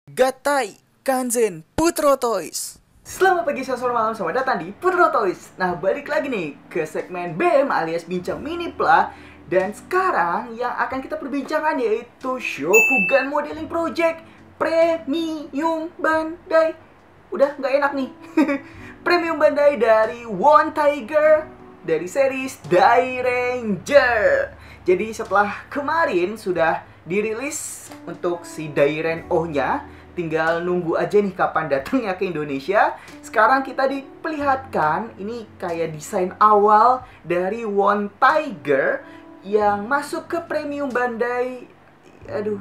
Gatai, Kanzen, Putro Toys. Selamat pagi, siang, sore, malam, selamat datang di Putro Toys. Nah, balik lagi nih ke segmen BM alias Bincang Minipla. Dan sekarang yang akan kita perbincangkan yaitu Shokugan Modeling Project Premium Bandai. Udah nggak enak nih. Premium Bandai dari One Tiger dari series Dairanger. Jadi setelah kemarin sudah dirilis untuk si Dairen O-nya, tinggal nunggu aja nih kapan datangnya ke Indonesia. Sekarang kita diperlihatkan ini kayak desain awal dari One Tiger yang masuk ke Premium Bandai. Aduh,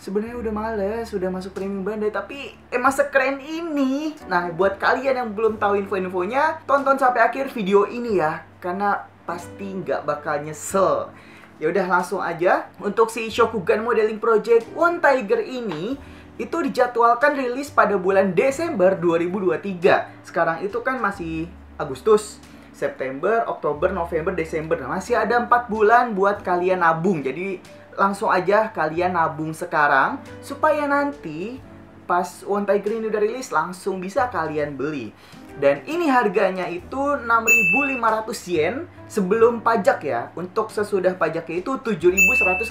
sebenarnya udah males, udah masuk Premium Bandai, tapi emang sekeren ini. Nah, buat kalian yang belum tahu info-infonya, tonton sampai akhir video ini ya, karena pasti nggak bakal nyesel. Ya udah langsung aja. Untuk si Shokugan Modeling Project One Tiger ini itu dijadwalkan rilis pada bulan Desember 2023. Sekarang itu kan masih Agustus, September, Oktober, November, Desember. Nah, masih ada 4 bulan buat kalian nabung. Jadi langsung aja kalian nabung sekarang supaya nanti pas One Tiger ini udah rilis langsung bisa kalian beli. Dan ini harganya itu 6.500 yen sebelum pajak ya. Untuk sesudah pajaknya itu 7.150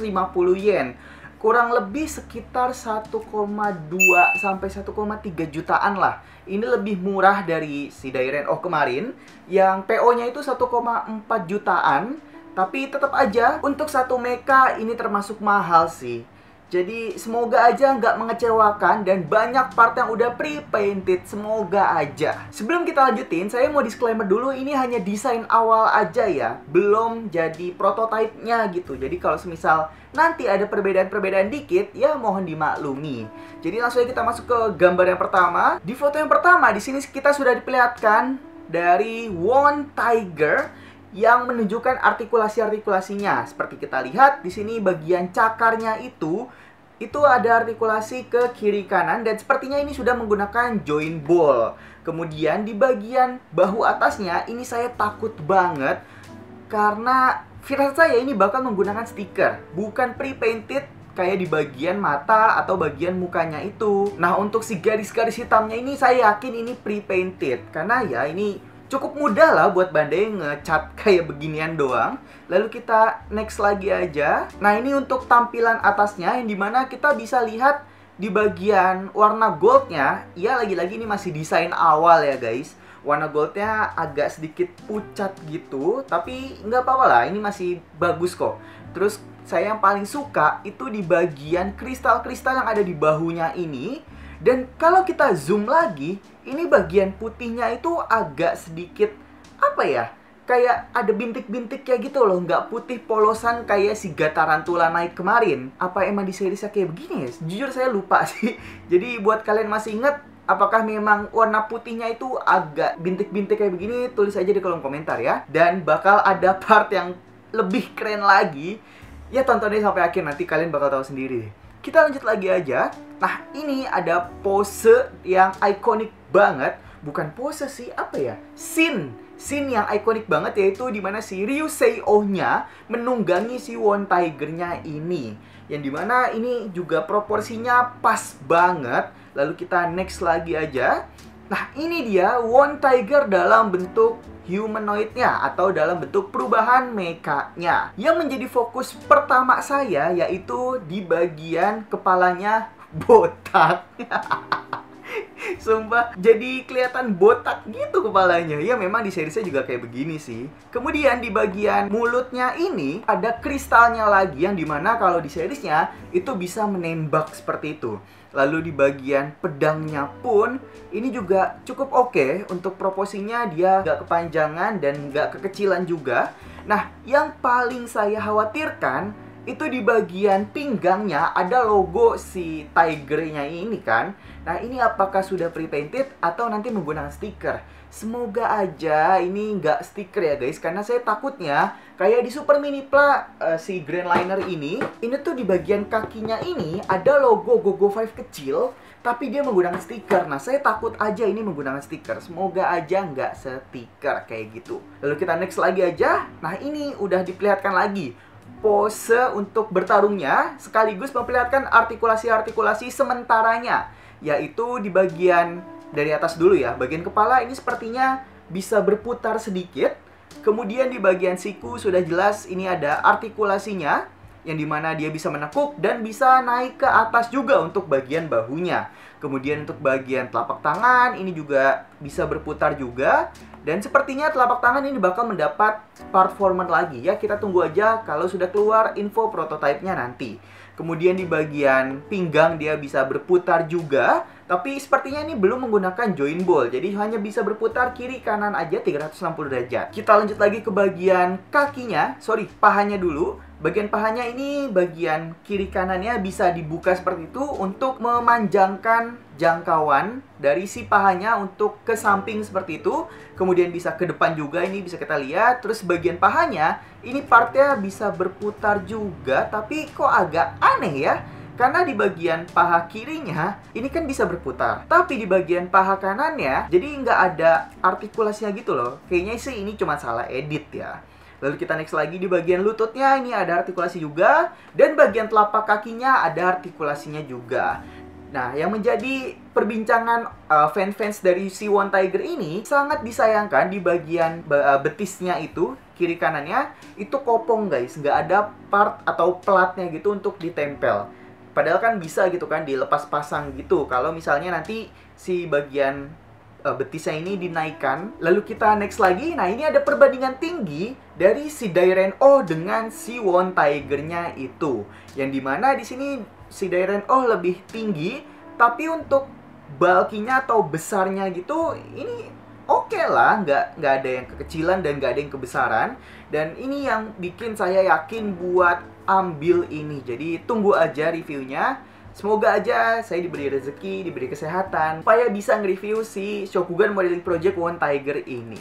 yen. Kurang lebih sekitar 1,2 sampai 1,3 jutaan lah. Ini lebih murah dari si Dairen O kemarin yang PO-nya itu 1,4 jutaan. Tapi tetap aja untuk satu mecha ini termasuk mahal sih. Jadi semoga aja nggak mengecewakan dan banyak part yang udah pre-painted, semoga aja. Sebelum kita lanjutin, saya mau disclaimer dulu, ini hanya desain awal aja ya, belum jadi prototipe-nya gitu. Jadi kalau semisal nanti ada perbedaan-perbedaan dikit, ya mohon dimaklumi. Jadi langsung aja kita masuk ke gambar yang pertama. Di foto yang pertama, di sini kita sudah diperlihatkan dari One Tiger yang menunjukkan artikulasi-artikulasinya. Seperti kita lihat di sini bagian cakarnya itu ada artikulasi ke kiri kanan dan sepertinya ini sudah menggunakan joint ball. Kemudian di bagian bahu atasnya ini saya takut banget karena firasat saya ini bakal menggunakan stiker, bukan pre-painted kayak di bagian mata atau bagian mukanya itu. Nah, untuk si garis-garis hitamnya ini saya yakin ini pre-painted karena ya ini cukup mudah lah buat Bandai ngecat kayak beginian doang. Lalu kita next lagi aja. Nah, ini untuk tampilan atasnya yang dimana kita bisa lihat di bagian warna goldnya. Ya, lagi-lagi ini masih desain awal ya guys. Warna goldnya agak sedikit pucat gitu, tapi nggak apa-apa lah, ini masih bagus kok. Terus saya yang paling suka itu di bagian kristal-kristal yang ada di bahunya ini. Dan kalau kita zoom lagi, ini bagian putihnya itu agak sedikit, apa ya, kayak ada bintik-bintik kayak gitu loh. Nggak putih polosan kayak si Gatarantula naik kemarin. Apa emang di seriesnya kayak begini ya? Jujur saya lupa sih. Jadi buat kalian masih inget, apakah memang warna putihnya itu agak bintik-bintik kayak begini? Tulis aja di kolom komentar ya. Dan bakal ada part yang lebih keren lagi. Ya tontonnya sampai akhir, nanti kalian bakal tahu sendiri. Kita lanjut lagi aja. Nah, ini ada pose yang ikonik banget. Bukan pose sih, apa ya? Scene yang ikonik banget, yaitu dimana si Ryusei O-nya menunggangi si One Tiger-nya ini. Yang dimana ini juga proporsinya pas banget. Lalu kita next lagi aja. Nah, ini dia One Tiger dalam bentuk humanoidnya atau dalam bentuk perubahan mekanya. Yang menjadi fokus pertama saya yaitu di bagian kepalanya botak. Sumpah, jadi kelihatan botak gitu kepalanya. Ya memang di seriesnya juga kayak begini sih. Kemudian di bagian mulutnya ini ada kristalnya lagi yang dimana kalau di seriesnya itu bisa menembak seperti itu. Lalu di bagian pedangnya pun ini juga cukup oke. Untuk proporsinya dia nggak kepanjangan dan nggak kekecilan juga. Nah, yang paling saya khawatirkan itu di bagian pinggangnya ada logo si tigernya ini kan. Nah, ini apakah sudah pre-painted atau nanti menggunakan stiker? Semoga aja ini nggak stiker ya guys, karena saya takutnya kayak di Super Minipla si Grand Liner ini tuh di bagian kakinya ini ada logo Gogo 5 kecil, tapi dia menggunakan stiker. Nah, saya takut aja ini menggunakan stiker. Semoga aja nggak stiker kayak gitu. Lalu kita next lagi aja. Nah, ini udah diperlihatkan lagi pose untuk bertarungnya, sekaligus memperlihatkan artikulasi-artikulasi sementaranya, yaitu di bagian dari atas dulu ya. Bagian kepala ini sepertinya bisa berputar sedikit. Kemudian di bagian siku sudah jelas ini ada artikulasinya, yang dimana dia bisa menekuk dan bisa naik ke atas juga untuk bagian bahunya. Kemudian untuk bagian telapak tangan ini juga bisa berputar juga. Dan sepertinya telapak tangan ini bakal mendapat performance lagi ya. Kita tunggu aja kalau sudah keluar info prototipenya nanti. Kemudian di bagian pinggang dia bisa berputar juga. Tapi sepertinya ini belum menggunakan joint ball. Jadi hanya bisa berputar kiri kanan aja 360 derajat. Kita lanjut lagi ke bagian kakinya. Pahanya dulu. Bagian pahanya ini bagian kiri kanannya bisa dibuka seperti itu untuk memanjangkan jangkauan dari si pahanya untuk ke samping seperti itu. Kemudian bisa ke depan juga, ini bisa kita lihat. Terus bagian pahanya ini partnya bisa berputar juga, tapi kok agak aneh ya. Karena di bagian paha kirinya ini kan bisa berputar, tapi di bagian paha kanannya jadi nggak ada artikulasinya gitu loh. Kayaknya sih ini cuma salah edit ya. Lalu kita next lagi di bagian lututnya, ini ada artikulasi juga. Dan bagian telapak kakinya ada artikulasinya juga. Nah, yang menjadi perbincangan fans-fans dari si One Tiger ini, sangat disayangkan di bagian betisnya itu, kiri kanannya, itu kopong guys. Nggak ada part atau platnya gitu untuk ditempel. Padahal kan bisa gitu kan, dilepas pasang gitu. Kalau misalnya nanti si bagian betisnya ini dinaikkan. Lalu kita next lagi. Nah, ini ada perbandingan tinggi dari si Dairen Oh dengan si One Tiger-nya itu. Yang dimana di sini si Dairen Oh lebih tinggi, tapi untuk bulky-nya atau besarnya gitu, ini oke lah, nggak ada yang kekecilan dan nggak ada yang kebesaran. Dan ini yang bikin saya yakin buat ambil ini. Jadi tunggu aja reviewnya. Semoga aja saya diberi rezeki, diberi kesehatan, supaya bisa nge-review si Shokugan Modeling Project One Tiger ini.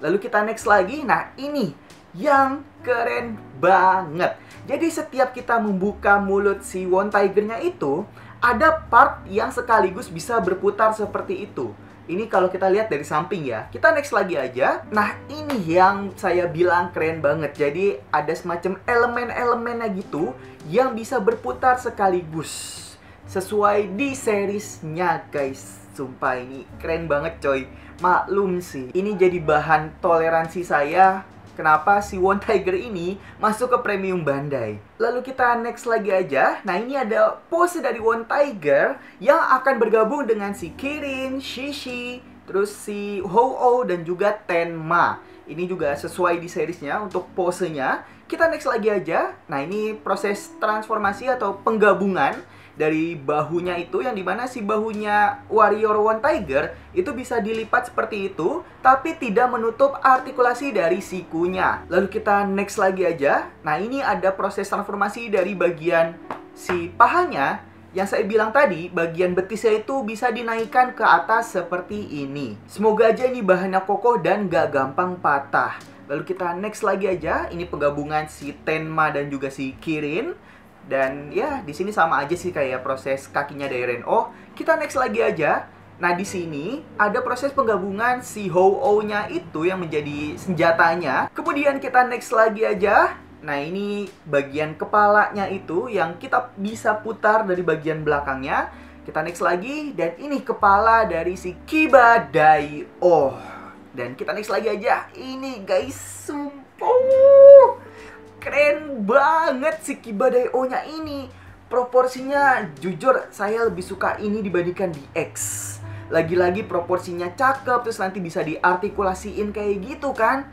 Lalu kita next lagi. Nah, ini yang keren banget. Jadi setiap kita membuka mulut si One Tiger-nya itu, ada part yang sekaligus bisa berputar seperti itu. Ini kalau kita lihat dari samping ya. Kita next lagi aja. Nah, ini yang saya bilang keren banget. Jadi ada semacam elemen-elemennya gitu yang bisa berputar sekaligus sesuai di seriesnya guys. Sumpah ini keren banget coy. Maklum sih, ini jadi bahan toleransi saya kenapa si One Tiger ini masuk ke premium Bandai. Lalu kita next lagi aja. Nah, ini ada pose dari One Tiger yang akan bergabung dengan si Kirin, Shishi, terus si Ho-Oh dan juga Tenma. Ini juga sesuai di seriesnya untuk posenya. Kita next lagi aja. Nah, ini proses transformasi atau penggabungan dari bahunya itu, yang dimana si bahunya Warrior One Tiger itu bisa dilipat seperti itu, tapi tidak menutup artikulasi dari sikunya. Lalu kita next lagi aja. Nah, ini ada proses transformasi dari bagian si pahanya. Yang saya bilang tadi, bagian betisnya itu bisa dinaikkan ke atas seperti ini. Semoga aja ini bahannya kokoh dan gak gampang patah. Lalu kita next lagi aja. Ini penggabungan si Tenma dan juga si Kirin. Dan ya, di sini sama aja sih kayak proses kakinya Dairen Oh. Kita next lagi aja. Nah, di sini ada proses penggabungan si Ho-Oh-nya itu yang menjadi senjatanya. Kemudian kita next lagi aja. Nah, ini bagian kepalanya itu yang kita bisa putar dari bagian belakangnya. Kita next lagi. Dan ini kepala dari si Kiba Dai Oh. Dan kita next lagi aja. Ini guys, sumpah keren banget si Kiba Dai Oh-nya ini. Proporsinya jujur saya lebih suka ini dibandingkan di X. Lagi-lagi proporsinya cakep, terus nanti bisa diartikulasiin kayak gitu kan.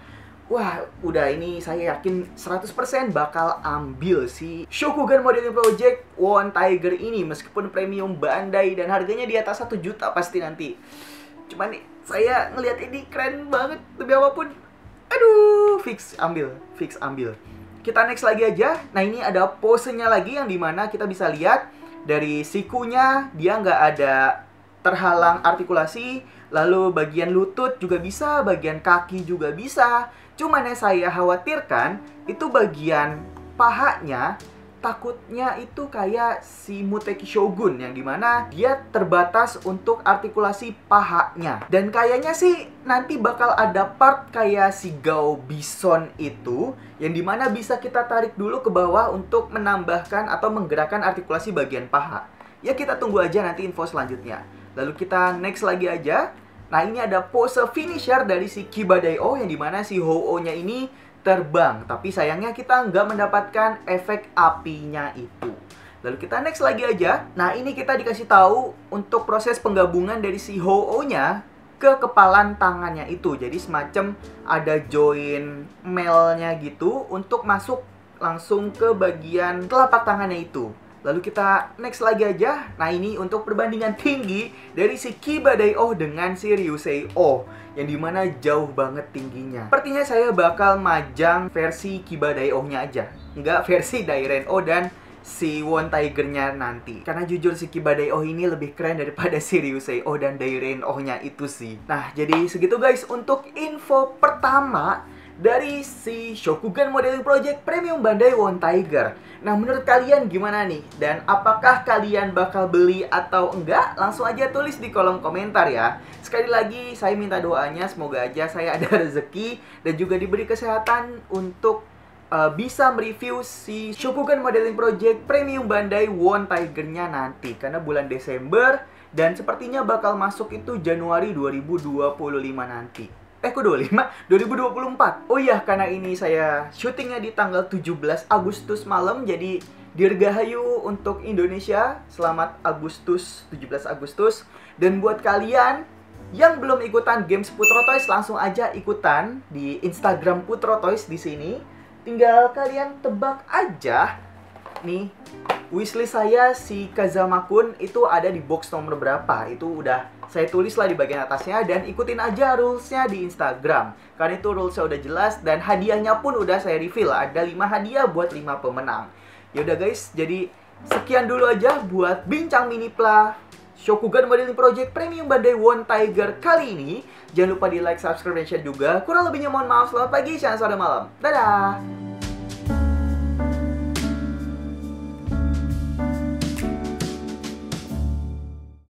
Wah, udah ini saya yakin 100% bakal ambil si Shokugan Modeling Project One Tiger ini. Meskipun premium Bandai dan harganya di atas 1 juta pasti nanti. Cuman nih, saya ngelihat ini keren banget. Lebih apapun, aduh, fix ambil. Kita next lagi aja. Nah, ini ada posenya lagi yang dimana kita bisa lihat dari sikunya dia nggak ada terhalang artikulasi. Lalu bagian lutut juga bisa, bagian kaki juga bisa. Cuman yang saya khawatirkan itu bagian pahanya takutnya itu kayak si Muteki Shogun, yang dimana dia terbatas untuk artikulasi pahanya. Dan kayaknya sih nanti bakal ada part kayak si Gao Bison itu, yang dimana bisa kita tarik dulu ke bawah untuk menambahkan atau menggerakkan artikulasi bagian paha. Ya kita tunggu aja nanti info selanjutnya. Lalu kita next lagi aja. Nah ini ada pose finisher dari si Kibadai-o, yang dimana si Ho-Oh-nya ini terbang, tapi sayangnya kita nggak mendapatkan efek apinya itu. Lalu kita next lagi aja. Nah ini kita dikasih tahu untuk proses penggabungan dari si Ho-Oh-nya ke kepalan tangannya itu. Jadi semacam ada join melnya gitu untuk masuk langsung ke bagian telapak tangannya itu. Lalu kita next lagi aja. Nah ini untuk perbandingan tinggi dari si Kibadai-o dengan si Ryusei-o, yang dimana jauh banget tingginya. Sepertinya saya bakal majang versi Kibadai-o-nya aja, nggak versi Dairen-o dan si Won Tiger-nya nanti. Karena jujur si Kibadai-o ini lebih keren daripada si Ryusei-o dan Dairen-o-nya itu sih. Nah jadi segitu guys untuk info pertama dari si Shokugan Modeling Project Premium Bandai Won Tiger. Nah menurut kalian gimana nih? Dan apakah kalian bakal beli atau enggak? Langsung aja tulis di kolom komentar ya. Sekali lagi saya minta doanya, semoga aja saya ada rezeki dan juga diberi kesehatan untuk bisa mereview si Shokugan Modeling Project Premium Bandai Won Tiger-nya nanti. Karena bulan Desember dan sepertinya bakal masuk itu Januari 2025 nanti. Kok 25? 2024. Oh iya, karena ini saya syutingnya di tanggal 17 Agustus malam. Jadi dirgahayu untuk Indonesia. Selamat Agustus, 17 Agustus. Dan buat kalian yang belum ikutan games Putro Toys, langsung aja ikutan di Instagram Putro Toys di sini. Tinggal kalian tebak aja nih, wishlist saya si Kazama-kun itu ada di box nomor berapa. Itu udah saya tulis lah di bagian atasnya, dan ikutin aja rulesnya di Instagram. Karena itu rulesnya udah jelas, dan hadiahnya pun udah saya reveal. Ada 5 hadiah buat 5 pemenang. Yaudah guys, jadi sekian dulu aja buat bincang mini pla Shokugan Modeling Project Premium Bandai Won Tiger kali ini. Jangan lupa di like, subscribe, dan share juga. Kurang lebihnya mohon maaf. Selamat pagi, siang, sore, malam. Dadah!